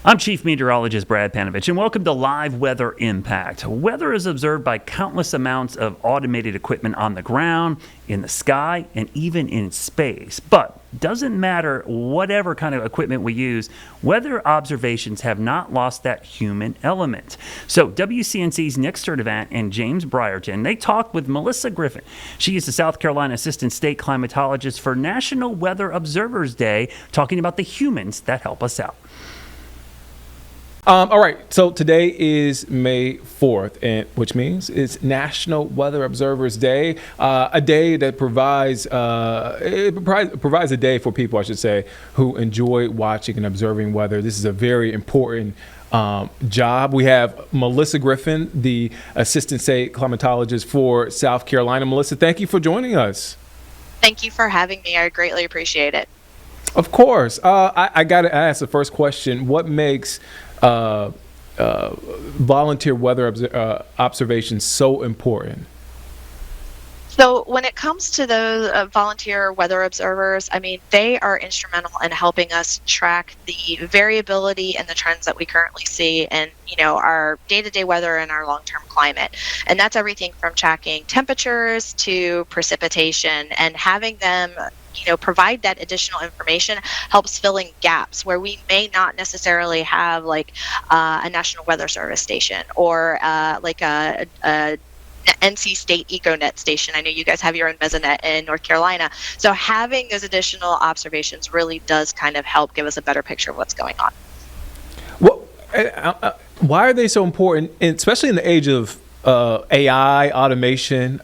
I'm Chief Meteorologist Brad Panovich, and welcome to Live Weather Impact. Weather is observed by countless amounts of automated equipment on the ground, in the sky, and even in space. But doesn't matter whatever kind of equipment we use, weather observations have not lost that human element. So WCNC's Nick Sturdivant and James Brierton, they talked with Melissa Griffin. She is the South Carolina Assistant State Climatologist for National Weather Observers Day, talking about the humans that help us out. All right, so today is May 4th, which means it's National Weather Observers Day, a day that provides a day for people, I should say, who enjoy watching and observing weather. This is a very important job. We have Melissa Griffin, the Assistant State Climatologist for South Carolina. Melissa, thank you for joining us. Thank you for having me. I greatly appreciate it. Of course. I got to ask the first question. What makes volunteer weather observations so important? So when it comes to those volunteer weather observers, I mean, they are instrumental in helping us track the variability and the trends that we currently see in, our day-to-day weather and our long-term climate. And that's everything from tracking temperatures to precipitation, and having them provide that additional information helps fill in gaps where we may not necessarily have like a National Weather Service station or like a NC State EcoNet station. I know you guys have your own Mesonet in North Carolina. So having those additional observations really does kind of help give us a better picture of what's going on. Well, why are they so important, especially in the age of AI, automation?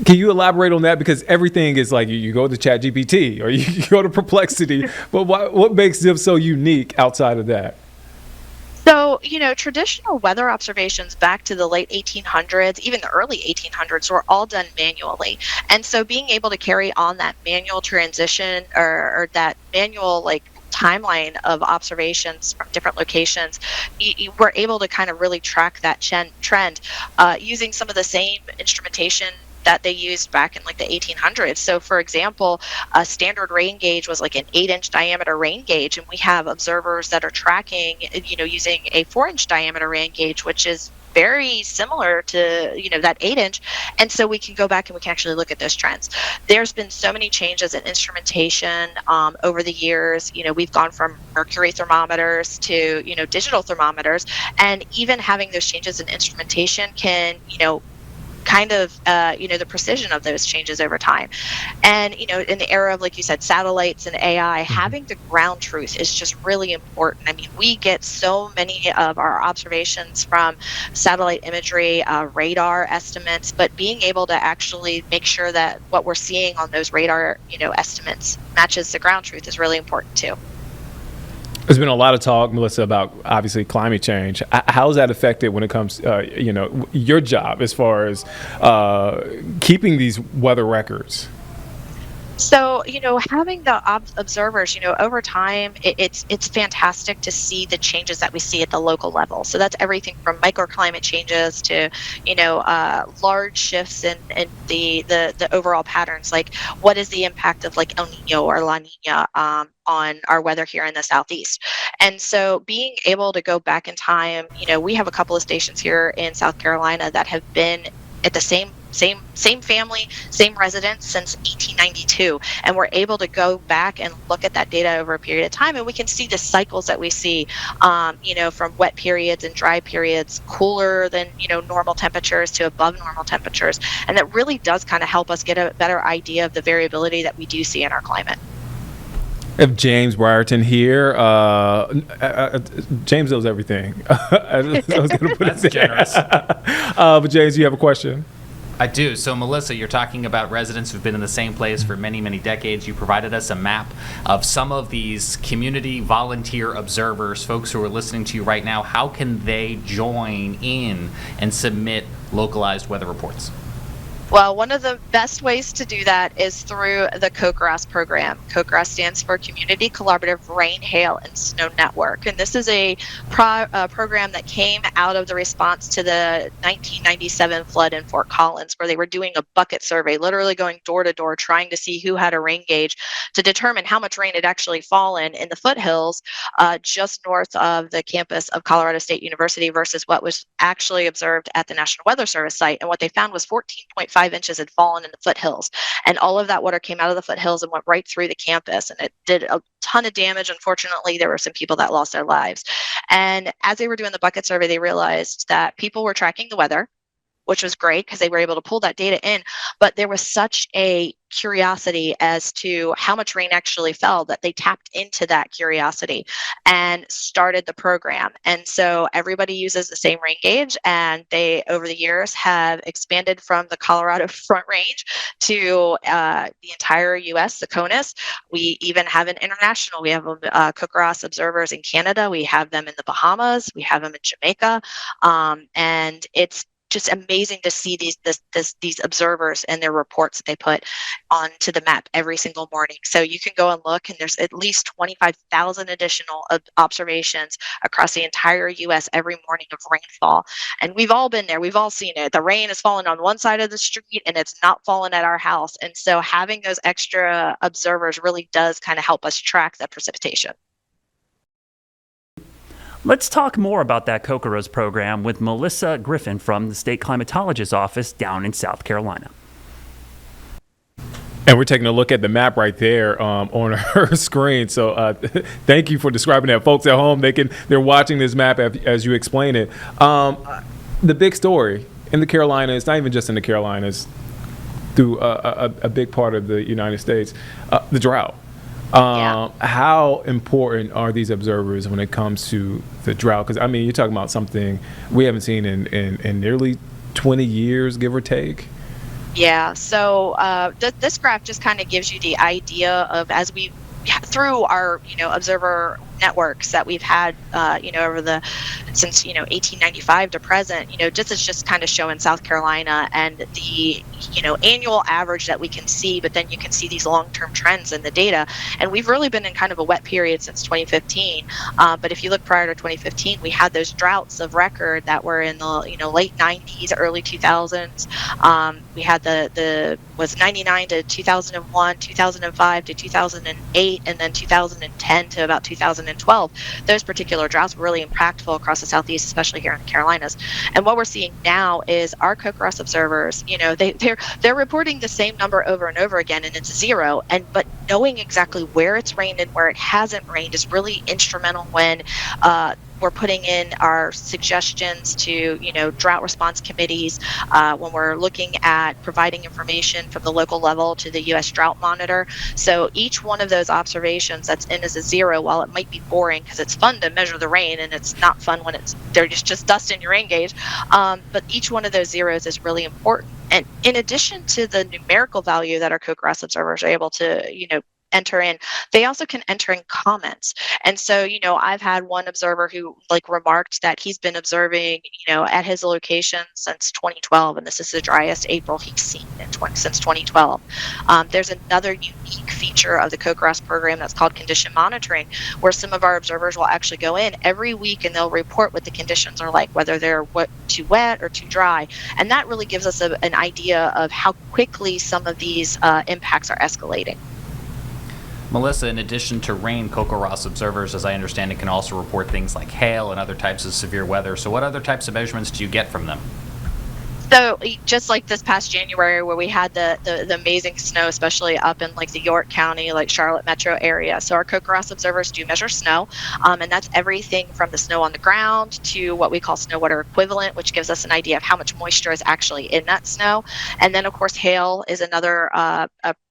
Can you elaborate on that? Because everything is like you go to ChatGPT or you go to Perplexity, but what makes them so unique outside of that? So, traditional weather observations back to the late 1800s, even the early 1800s, were all done manually. And so being able to carry on that manual transition or that manual timeline of observations from different locations, you were able to kind of really track that trend using some of the same instrumentation that they used back in the 1800s. So for example, a standard rain gauge was like an 8-inch diameter rain gauge, and we have observers that are tracking, using a 4-inch diameter rain gauge, which is very similar to that 8-inch, and so we can go back and we can actually look at those trends. There's been so many changes in instrumentation over the years. We've gone from mercury thermometers to digital thermometers, and even having those changes in instrumentation can kind of the precision of those changes over time. And in the era of, like you said, satellites and AI, having the ground truth is just really important. I mean, we get so many of our observations from satellite imagery, radar estimates, but being able to actually make sure that what we're seeing on those radar estimates matches the ground truth is really important too. There's been a lot of talk, Melissa, about obviously climate change. How is that affected when it comes, your job as far as keeping these weather records? So, having the observers, over time, it's fantastic to see the changes that we see at the local level. So that's everything from microclimate changes to, large shifts in the overall patterns. Like, what is the impact of El Nino or La Nina on our weather here in the Southeast? And so being able to go back in time, we have a couple of stations here in South Carolina that have been at the same family, same residence since 1892, and we're able to go back and look at that data over a period of time, and we can see the cycles that we see, from wet periods and dry periods, cooler than normal temperatures to above normal temperatures, and that really does kind of help us get a better idea of the variability that we do see in our climate. I have James Brierton here. James knows everything. I was going to put That's it there. generous. But James, you have a question? I do. So, Melissa, you're talking about residents who've been in the same place for many, many decades. You provided us a map of some of these community volunteer observers, folks who are listening to you right now. How can they join in and submit localized weather reports? Well, one of the best ways to do that is through the CoCoRahs program. CoCoRahs stands for Community Collaborative Rain, Hail, and Snow Network. And this is a program that came out of the response to the 1997 flood in Fort Collins, where they were doing a bucket survey, literally going door to door, trying to see who had a rain gauge to determine how much rain had actually fallen in the foothills just north of the campus of Colorado State University versus what was actually observed at the National Weather Service site. And what they found was 14.5 inches had fallen in the foothills. And all of that water came out of the foothills and went right through the campus. And it did a ton of damage. Unfortunately, there were some people that lost their lives. And as they were doing the bucket survey, they realized that people were tracking the weather, which was great because they were able to pull that data in. But there was such a curiosity as to how much rain actually fell that they tapped into that curiosity and started the program. And so everybody uses the same rain gauge, and they, over the years, have expanded from the Colorado Front Range to the entire U.S., the CONUS. We even have an international. We have CoCoRahs observers in Canada. We have them in the Bahamas. We have them in Jamaica. And it's just amazing to see these observers and their reports that they put onto the map every single morning. So you can go and look, and there's at least 25,000 additional observations across the entire U.S. every morning of rainfall. And we've all been there. We've all seen it. The rain is falling on one side of the street, and it's not falling at our house. And so having those extra observers really does kind of help us track that precipitation. Let's talk more about that CoCoRahs program with Melissa Griffin from the State Climatologist's Office down in South Carolina. And we're taking a look at the map right there on her screen. So thank you for describing that. Folks at home, they're watching this map as you explain it. The big story in the Carolinas, not even just in the Carolinas, through a big part of the United States, the drought. How important are these observers when it comes to the drought? Because, I mean, you're talking about something we haven't seen in nearly 20 years, give or take. Yeah, so this graph just kind of gives you the idea of, as we, through our, observer networks that we've had, since 1895 to present, just kind of showing South Carolina and the, annual average that we can see, but then you can see these long-term trends in the data. And we've really been in kind of a wet period since 2015. But if you look prior to 2015, we had those droughts of record that were in the, late 90s, early 2000s. We had the was 99 to 2001, 2005 to 2008, and then 2010 to about 2012. Those particular droughts were really impactful across the Southeast, especially here in the Carolinas. And what we're seeing now is our CoCoRahs observers, they're reporting the same number over and over again, and it's zero. But knowing exactly where it's rained and where it hasn't rained is really instrumental when we're putting in our suggestions to, drought response committees, when we're looking at providing information from the local level to the U.S. Drought Monitor. So each one of those observations that's in as a zero, while it might be boring because it's fun to measure the rain and it's not fun when they're just dust in your rain gauge, but each one of those zeros is really important. And in addition to the numerical value that our CoCoRahs observers are able to, enter in, they also can enter in comments. And so, I've had one observer who remarked that he's been observing, at his location since 2012, and this is the driest April he's seen since 2012. There's another unique feature of the CoCoRahs program that's called condition monitoring, where some of our observers will actually go in every week and they'll report what the conditions are like, whether they're too wet or too dry. And that really gives us an idea of how quickly some of these impacts are escalating. Melissa, in addition to rain, CoCoRahs observers, as I understand it, can also report things like hail and other types of severe weather. So what other types of measurements do you get from them? So just like this past January, where we had the amazing snow, especially up in the York County, Charlotte metro area. So our CoCoRahs observers do measure snow, and that's everything from the snow on the ground to what we call snow water equivalent, which gives us an idea of how much moisture is actually in that snow. And then, of course, hail is another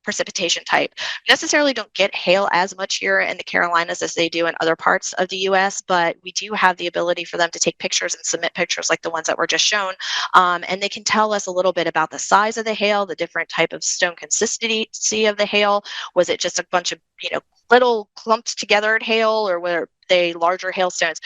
precipitation type. We necessarily don't get hail as much here in the Carolinas as they do in other parts of the U.S., but we do have the ability for them to take pictures and submit pictures like the ones that were just shown, and they can tell us a little bit about the size of the hail, the different type of stone consistency of the hail. Was it just a bunch of little clumped together hail or were they larger hailstones.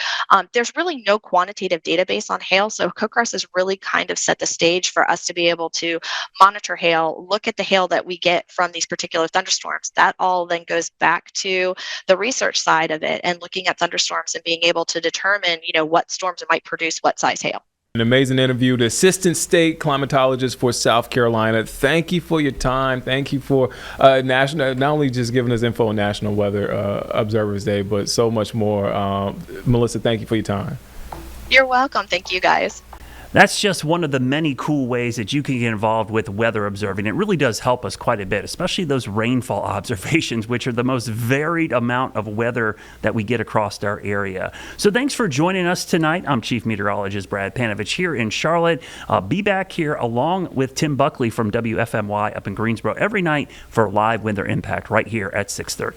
There's really no quantitative database on hail, so CoCoRahs has really kind of set the stage for us to be able to monitor hail, look at the hail that we get from these particular thunderstorms. That all then goes back to the research side of it and looking at thunderstorms and being able to determine, what storms might produce what size hail. An amazing interview. The Assistant State Climatologist for South Carolina. Thank you for your time. Thank you for national, not only just giving us info on National Weather Observers Day, but so much more. Melissa, thank you for your time. You're welcome. Thank you, guys. That's just one of the many cool ways that you can get involved with weather observing. It really does help us quite a bit, especially those rainfall observations, which are the most varied amount of weather that we get across our area. So thanks for joining us tonight. I'm Chief Meteorologist Brad Panovich here in Charlotte. Be back here along with Tim Buckley from WFMY up in Greensboro every night for live weather impact right here at 6:30.